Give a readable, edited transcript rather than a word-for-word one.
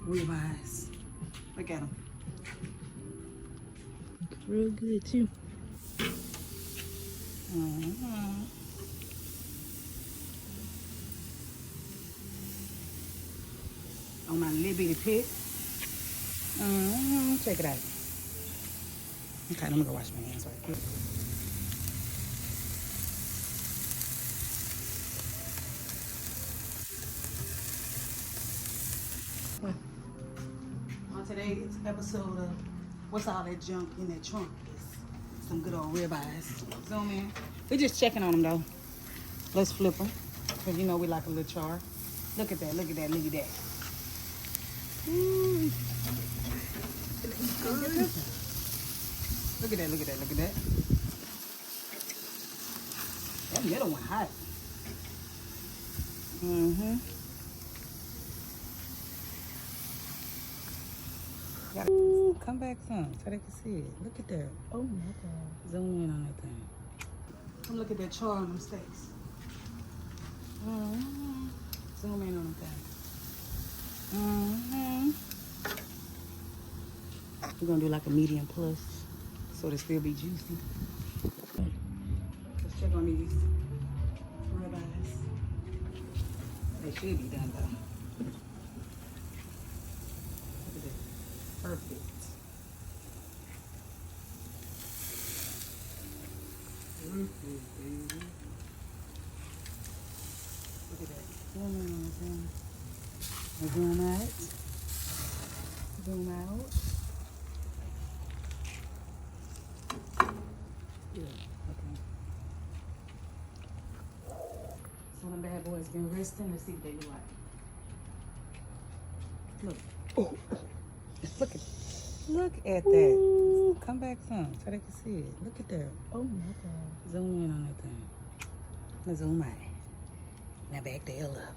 Rib eyes. Look at them. Real good too. On my little bitty pit. Check it out. Okay, let me go wash my hands right quick. On today's episode of What's All That Junk in That Trunk is some good old ribeyes. Zoom in. We're just checking on them though. Let's flip them. Because you know we like a little char. Look at that, look at that, look at that. Ooh. Good. Look at that, look at that, look at that. That middle one hot. Ooh, come back some so they can see it. Look at that. Oh my god. Zoom in on that thing. Come look at that char on them steaks. Zoom in on that thing. We're gonna do like a medium plus so they still be juicy. Let's check on these ribeyes. They should be done though. Look at that. Perfect. Baby. Look at that. Zoom in on this thing. Zoom out. Zoom out. Yeah, okay. So them bad boys been resting. Let's see what they look like. Look. Oh. Look at that. Ooh. Come back some so they can see it. Look at that. Oh my god. Zoom in on that thing. Let's zoom out. Now back the hell up.